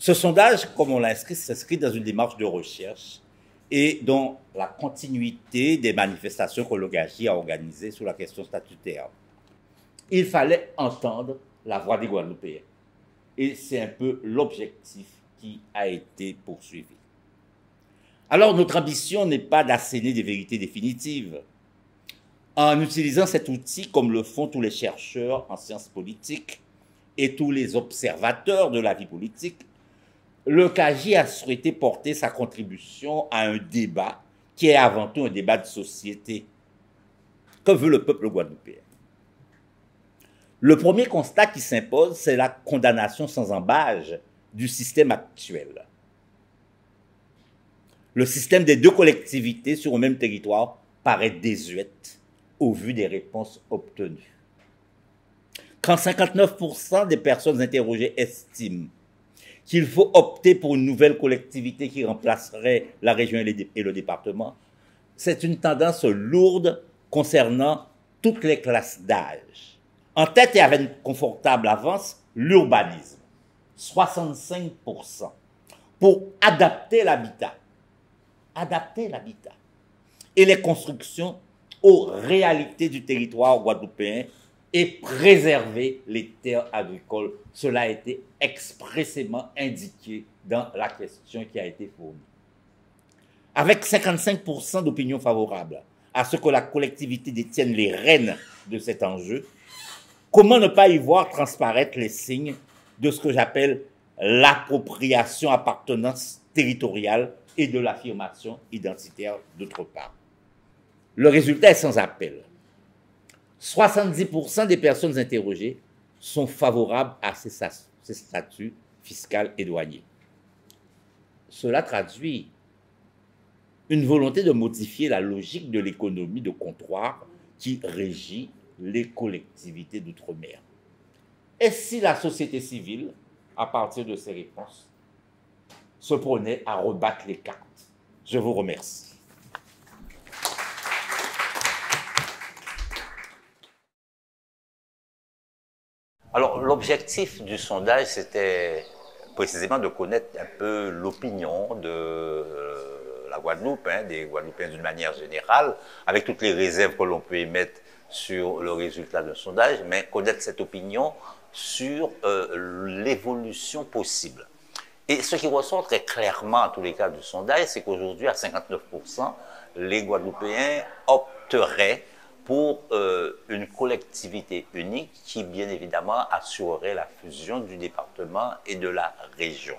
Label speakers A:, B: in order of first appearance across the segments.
A: Ce sondage, comme on l'a inscrit, s'inscrit dans une démarche de recherche et dans la continuité des manifestations que l'OGAJI a organisées sur la question statutaire. Il fallait entendre la voix des Guadeloupéens. Et c'est un peu l'objectif qui a été poursuivi. Alors, notre ambition n'est pas d'asséner des vérités définitives. En utilisant cet outil, comme le font tous les chercheurs en sciences politiques et tous les observateurs de la vie politique, le CAGI a souhaité porter sa contribution à un débat qui est avant tout un débat de société. Que veut le peuple guadeloupéen? Le premier constat qui s'impose, c'est la condamnation sans embâche du système actuel. Le système des deux collectivités sur le même territoire paraît désuète au vu des réponses obtenues. Quand 59% des personnes interrogées estiment qu'il faut opter pour une nouvelle collectivité qui remplacerait la région et le département, c'est une tendance lourde concernant toutes les classes d'âge. En tête et avec une confortable avance, l'urbanisme, 65%, pour adapter l'habitat et les constructions aux réalités du territoire guadeloupéen et préserver les terres agricoles. Cela a été expressément indiqué dans la question qui a été fournie. Avec 55% d'opinions favorables à ce que la collectivité détienne les rênes de cet enjeu, comment ne pas y voir transparaître les signes de ce que j'appelle l'appropriation appartenance territoriale et de l'affirmation identitaire d'autre part. Le résultat est sans appel. 70% des personnes interrogées sont favorables à ces statuts fiscaux et douaniers. Cela traduit une volonté de modifier la logique de l'économie de comptoir qui régit les collectivités d'outre-mer. Et si la société civile, à partir de ces réponses, se prenait à rebattre les cartes? Je vous remercie.
B: Alors, l'objectif du sondage, c'était précisément de connaître un peu l'opinion de la Guadeloupe, des Guadeloupéens d'une manière générale, avec toutes les réserves que l'on peut émettre sur le résultat d'un sondage, mais connaître cette opinion sur l'évolution possible. Et ce qui ressort très clairement, en tous les cas, du sondage, c'est qu'aujourd'hui, à 59%, les Guadeloupéens opteraient pour une collectivité unique qui, bien évidemment, assurerait la fusion du département et de la région.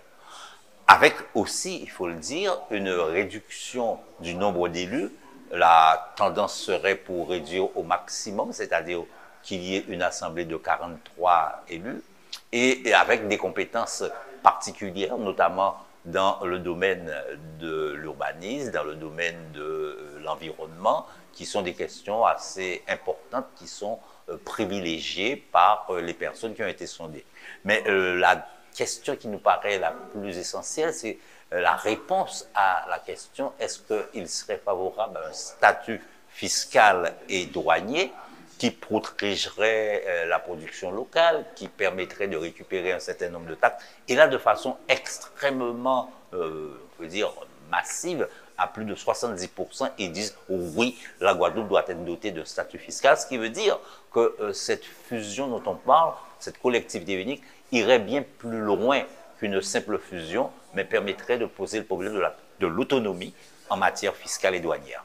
B: Avec aussi, il faut le dire, une réduction du nombre d'élus. La tendance serait pour réduire au maximum, c'est-à-dire qu'il y ait une assemblée de 43 élus, et avec des compétences particulières, notamment dans le domaine de l'urbanisme, dans le domaine de l'environnement, qui sont des questions assez importantes, qui sont privilégiées par les personnes qui ont été sondées. Mais la question qui nous paraît la plus essentielle, c'est la réponse à la question, est-ce qu'il serait favorable à un statut fiscal et douanier qui protégerait la production locale, qui permettrait de récupérer un certain nombre de taxes, et là de façon extrêmement, on peut dire, massive, à plus de 70%, ils disent oui, la Guadeloupe doit être dotée d'un statut fiscal, ce qui veut dire que cette fusion dont on parle, cette collectivité unique, irait bien plus loin qu'une simple fusion, mais permettrait de poser le problème de l'autonomie en matière fiscale et douanière.